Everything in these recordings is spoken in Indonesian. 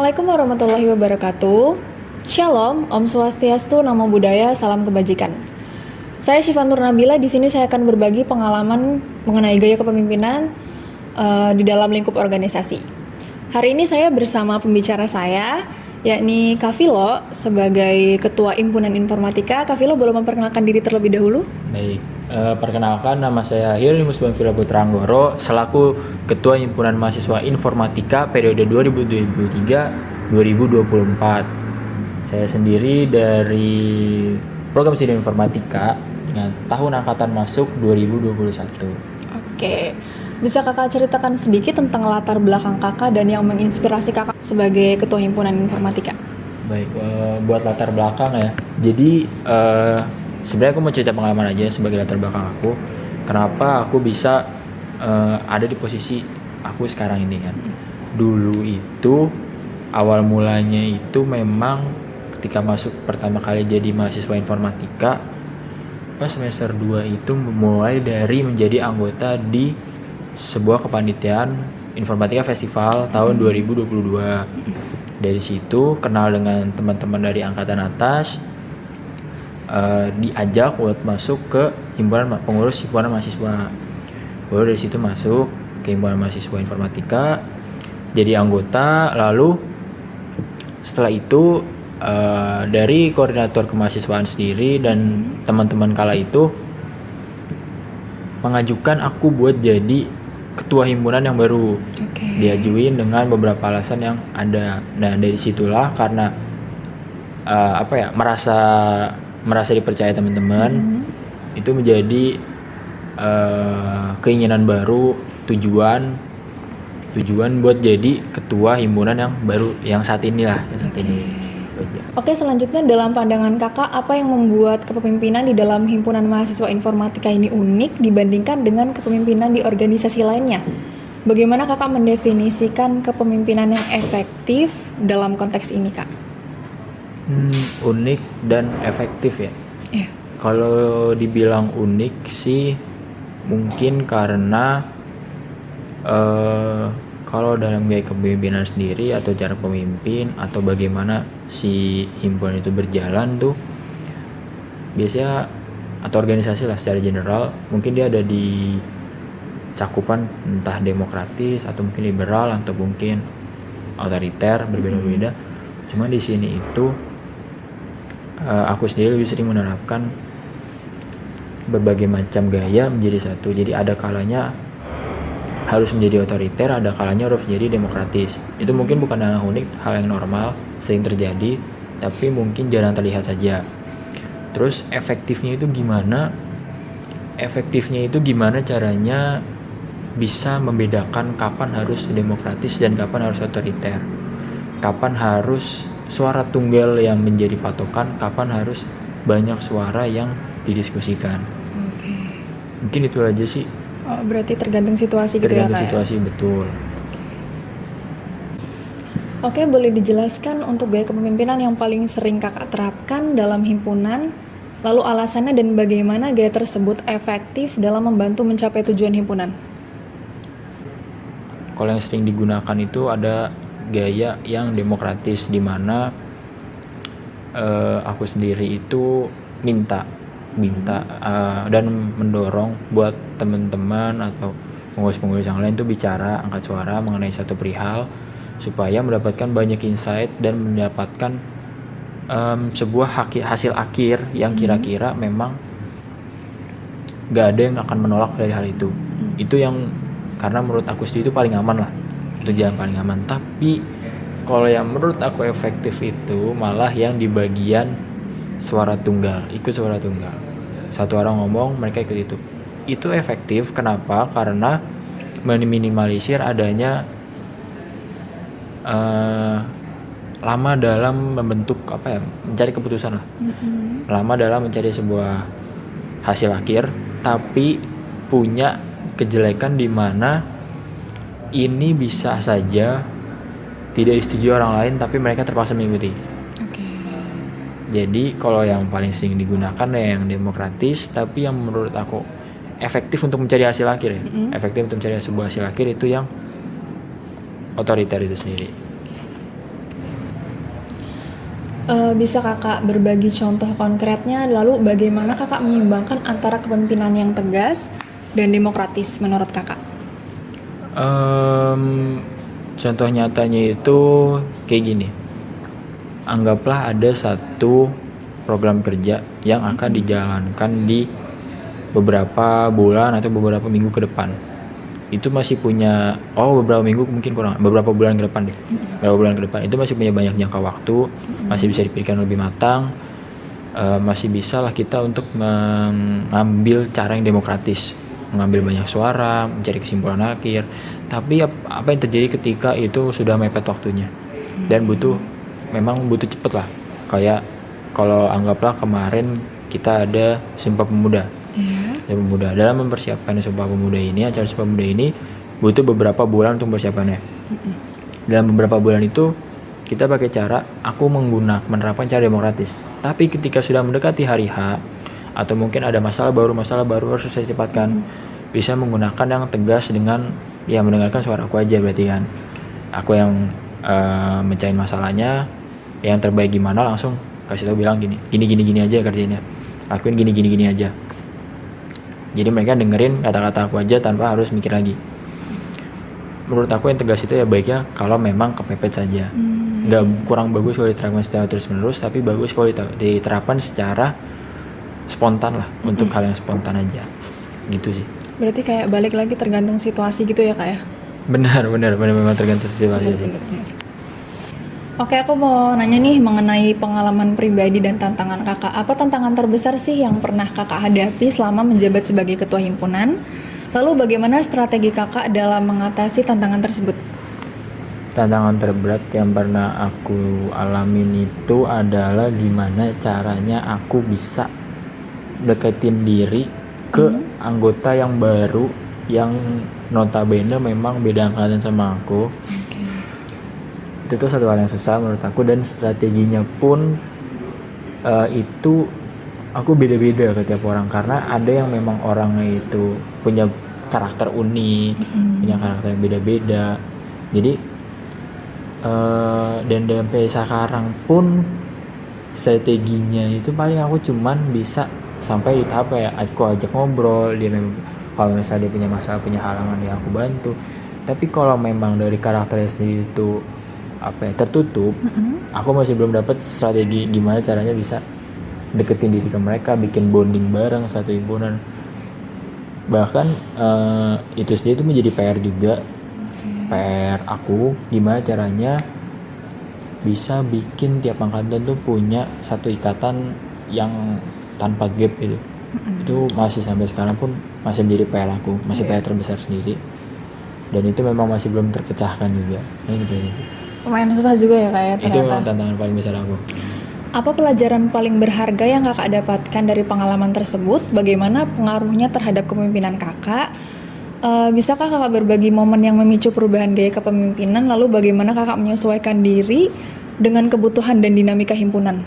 Assalamualaikum warahmatullahi wabarakatuh. Shalom, Om Swastiastu, Namo Buddhaya, Salam Kebajikan. Saya Syifa Nur Nabila. Di sini saya akan berbagi pengalaman mengenai gaya kepemimpinan di dalam lingkup organisasi. Hari ini saya bersama pembicara saya, yakni Kak Vilo sebagai Ketua Himpunan Informatika. Kak Vilo boleh memperkenalkan diri terlebih dahulu? Baik, perkenalkan nama saya Hilmi Musbam Vila Putra Anggoro selaku Ketua Himpunan Mahasiswa Informatika periode 2023-2024. Saya sendiri dari Program Studi Informatika dengan tahun angkatan masuk 2021. Oke, bisa kakak ceritakan sedikit tentang latar belakang kakak dan yang menginspirasi kakak sebagai Ketua Himpunan Informatika? Baik, buat latar belakang ya. Jadi sebenarnya aku mau cerita pengalaman aja sebagai latar belakang aku. Kenapa aku bisa ada di posisi aku sekarang ini kan. Dulu itu awal mulanya itu memang ketika masuk pertama kali jadi mahasiswa informatika, pas semester 2 itu mulai dari menjadi anggota di sebuah kepanitiaan Informatika Festival tahun 2022. Dari situ kenal dengan teman-teman dari angkatan atas, diajak buat masuk ke pengurus himpunan mahasiswa. Baru dari situ masuk ke himpunan mahasiswa informatika, jadi anggota. Lalu setelah itu dari koordinator kemahasiswaan sendiri dan teman-teman kala itu mengajukan aku buat jadi ketua himpunan yang baru. Diajuin dengan beberapa alasan yang ada. Nah dari situlah karena merasa dipercaya teman-teman, itu menjadi keinginan baru, tujuan buat jadi ketua himpunan yang baru yang saat ini lah, Oke, selanjutnya dalam pandangan kakak, apa yang membuat kepemimpinan di dalam himpunan mahasiswa informatika ini unik dibandingkan dengan kepemimpinan di organisasi lainnya? Bagaimana kakak mendefinisikan kepemimpinan yang efektif dalam konteks ini, Kak? Unik dan efektif ya. Yeah. Kalau dibilang unik sih mungkin karena kalau dalam gaya kepemimpinan sendiri atau cara pemimpin atau bagaimana si himpunan itu berjalan tuh biasanya, atau organisasi lah secara general, mungkin dia ada di cakupan entah demokratis atau mungkin liberal atau mungkin otoriter, berbeda-beda. Cuma di sini itu aku sendiri lebih sering menerapkan berbagai macam gaya menjadi satu. Jadi ada kalanya harus menjadi otoriter, ada kalanya harus menjadi demokratis. Itu mungkin bukan hal yang unik, hal yang normal, sering terjadi, tapi mungkin jarang terlihat saja. Terus efektifnya itu gimana? Efektifnya itu gimana caranya bisa membedakan kapan harus demokratis dan kapan harus otoriter. Kapan harus suara tunggal yang menjadi patokan, kapan harus banyak suara yang didiskusikan. Mungkin itu aja sih. Oh, berarti tergantung situasi gitu ya, Kak? Tergantung situasi, betul. Oke, boleh dijelaskan untuk gaya kepemimpinan yang paling sering kakak terapkan dalam himpunan, lalu alasannya dan bagaimana gaya tersebut efektif dalam membantu mencapai tujuan himpunan? Kalau yang sering digunakan itu ada gaya yang demokratis, di mana aku sendiri itu minta dan mendorong buat teman-teman atau pengurus-pengurus yang lain tuh bicara, angkat suara mengenai satu perihal supaya mendapatkan banyak insight dan mendapatkan sebuah hasil akhir yang kira-kira memang gak ada yang akan menolak dari hal itu. Itu yang karena menurut aku sendiri itu paling aman lah, itu jalan paling aman. Tapi kalau yang menurut aku efektif itu malah yang di bagian suara tunggal, ikut suara tunggal. Satu orang ngomong, mereka ikut itu. Itu efektif, kenapa? Karena meminimalisir adanya lama dalam membentuk mencari keputusan lah. Lama dalam mencari sebuah hasil akhir, tapi punya kejelekan di mana ini bisa saja tidak disetujui orang lain, tapi mereka terpaksa mengikuti. Jadi kalau yang paling sering digunakan ya yang demokratis, tapi yang menurut aku efektif untuk mencari hasil akhir ya. Efektif untuk mencari sebuah hasil akhir itu yang otoriter itu sendiri. Bisa kakak berbagi contoh konkretnya, lalu bagaimana kakak menyeimbangkan antara kepemimpinan yang tegas dan demokratis menurut kakak? Contoh nyatanya itu kayak gini. Anggaplah ada satu program kerja yang akan dijalankan di beberapa bulan atau beberapa minggu ke depan. Itu masih punya beberapa minggu, mungkin kurang, beberapa bulan ke depan deh. Beberapa bulan ke depan itu masih punya banyak jangka waktu, masih bisa dipikirkan lebih matang. Masih bisa lah kita untuk mengambil cara yang demokratis, mengambil banyak suara, mencari kesimpulan akhir. Tapi apa yang terjadi ketika itu sudah mepet waktunya dan memang butuh cepet lah. Kayak kalau anggaplah kemarin kita ada Sumpah Pemuda. Sumpah Pemuda, dalam mempersiapkan Sumpah Pemuda ini, acara Sumpah Pemuda ini butuh beberapa bulan untuk persiapannya. Dalam beberapa bulan itu kita pakai cara aku menerapkan cara demokratis. Tapi ketika sudah mendekati hari H atau mungkin ada masalah baru harus saya cepatkan, bisa menggunakan yang tegas dengan ya mendengarkan suara aku aja, berarti kan aku yang mecahin masalahnya, yang terbaik gimana langsung kasih tahu, bilang gini aja kerjanya, lakuin gini aja. Jadi mereka dengerin kata-kata aku aja tanpa harus mikir lagi. Menurut aku yang tegas itu ya baiknya kalau memang kepepet saja. Nggak kurang bagus kalau diterapkan secara terus-menerus, tapi bagus kalau diterapkan secara spontan lah, untuk hal yang spontan aja. Gitu sih. Berarti kayak balik lagi tergantung situasi gitu ya kak ya? Benar memang tergantung situasi sih. Oke, aku mau nanya nih mengenai pengalaman pribadi dan tantangan kakak. Apa tantangan terbesar sih yang pernah kakak hadapi selama menjabat sebagai ketua himpunan? Lalu bagaimana strategi kakak dalam mengatasi tantangan tersebut? Tantangan terberat yang pernah aku alamin itu adalah gimana caranya aku bisa deketin diri ke anggota yang baru yang notabene memang beda angkatan sama aku. Itu tuh satu hal yang susah menurut aku, dan strateginya pun itu aku beda-beda ke tiap orang, karena ada yang memang orangnya itu punya karakter unik, punya karakter yang beda-beda. Jadi dan sampai sekarang pun strateginya itu paling aku cuman bisa sampai di tahap kayak aku ajak ngobrol, dia memang kalau misalnya dia punya masalah, punya halangan, ya aku bantu. Tapi kalau memang dari karakternya sendiri itu tertutup, aku masih belum dapat strategi gimana caranya bisa deketin diri ke mereka, bikin bonding bareng satu himpunan. Bahkan itu sendiri itu menjadi PR juga. PR aku gimana caranya bisa bikin tiap angkatan tuh punya satu ikatan yang tanpa gap gitu. Itu masih sampai sekarang pun masih menjadi PR aku, masih PR terbesar sendiri, dan itu memang masih belum terpecahkan juga. Gitu sih. Lumayan susah juga ya kak ya ternyata. Itu memang tantangan paling besar aku. Apa pelajaran paling berharga yang kakak dapatkan dari pengalaman tersebut? Bagaimana pengaruhnya terhadap kepemimpinan kakak? Bisakah kakak berbagi momen yang memicu perubahan gaya kepemimpinan? Lalu bagaimana kakak menyesuaikan diri dengan kebutuhan dan dinamika himpunan?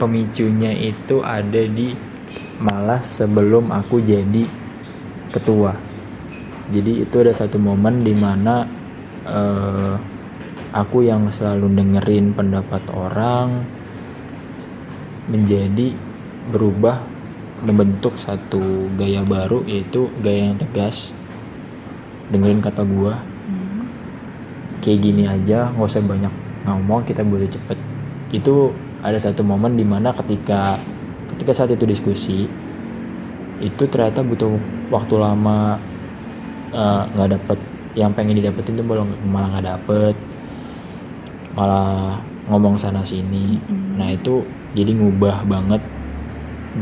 Pemicunya itu ada di malah sebelum aku jadi ketua. Jadi itu ada satu momen di mana aku yang selalu dengerin pendapat orang menjadi berubah, membentuk satu gaya baru, yaitu gaya yang tegas, dengerin kata gua, kayak gini aja, nggak usah banyak ngomong, kita butuh cepet. Itu ada satu momen dimana ketika saat itu diskusi itu ternyata butuh waktu lama, nggak dapet yang pengen didapetin tuh, malah nggak dapet, malah ngomong sana sini. Nah itu jadi ngubah banget,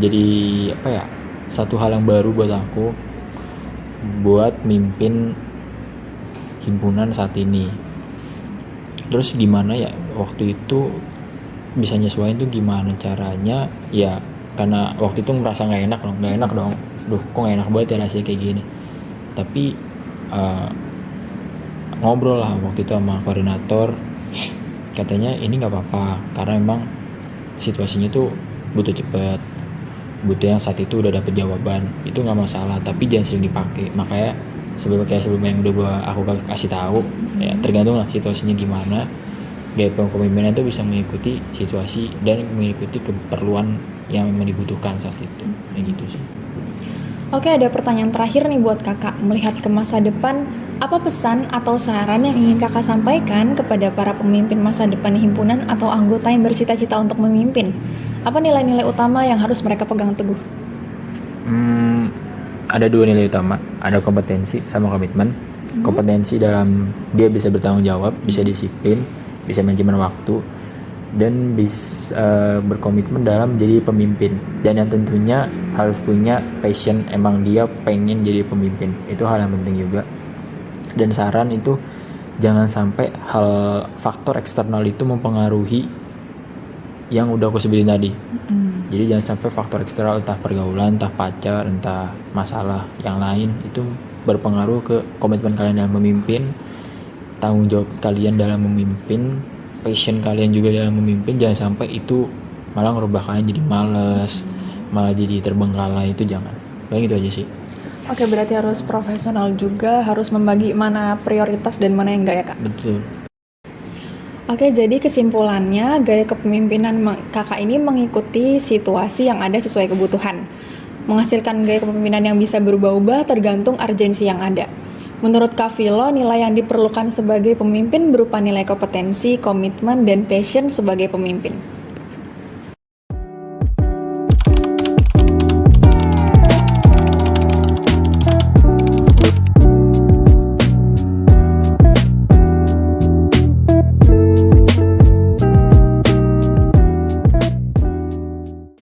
jadi satu hal yang baru buat aku buat mimpin himpunan saat ini. Terus gimana ya waktu itu bisa nyesuaiin tuh gimana caranya ya, karena waktu itu merasa nggak enak dong, kok nggak enak banget ya rasanya kayak gini. Tapi ngobrol lah waktu itu sama koordinator, katanya ini nggak apa-apa karena memang situasinya tuh butuh cepet, butuh yang saat itu udah dapet jawaban, itu nggak masalah, tapi jangan sering dipakai. Makanya sebelum yang udah aku kasih tahu ya, tergantung lah situasinya gimana, gaya kepemimpinan itu bisa mengikuti situasi dan mengikuti keperluan yang memang dibutuhkan saat itu, kayak gitu sih. Oke, ada pertanyaan terakhir nih buat kakak. Melihat ke masa depan, apa pesan atau saran yang ingin kakak sampaikan kepada para pemimpin masa depan himpunan atau anggota yang bercita-cita untuk memimpin? Apa nilai-nilai utama yang harus mereka pegang teguh? Ada 2 nilai utama, ada kompetensi sama komitmen. Kompetensi dalam dia bisa bertanggung jawab, bisa disiplin, bisa manajemen waktu, dan bisa berkomitmen dalam jadi pemimpin. Dan yang tentunya harus punya passion, emang dia pengen jadi pemimpin. Itu hal yang penting juga. Dan saran itu jangan sampai faktor eksternal itu mempengaruhi yang udah aku sebutin tadi. Jadi jangan sampai faktor eksternal, entah pergaulan, entah pacar, entah masalah yang lain itu berpengaruh ke komitmen kalian dalam memimpin, tanggung jawab kalian dalam memimpin, passion kalian juga dalam memimpin. Jangan sampai itu malah ngerubah kalian jadi males, malah jadi terbengkalai, itu jangan. Paling itu aja sih. Oke, berarti harus profesional juga, harus membagi mana prioritas dan mana yang enggak ya kak? Betul. Oke, jadi kesimpulannya gaya kepemimpinan kakak ini mengikuti situasi yang ada sesuai kebutuhan. Menghasilkan gaya kepemimpinan yang bisa berubah-ubah tergantung urgensi yang ada. Menurut Kak Vilo, nilai yang diperlukan sebagai pemimpin berupa nilai kompetensi, komitmen, dan passion sebagai pemimpin.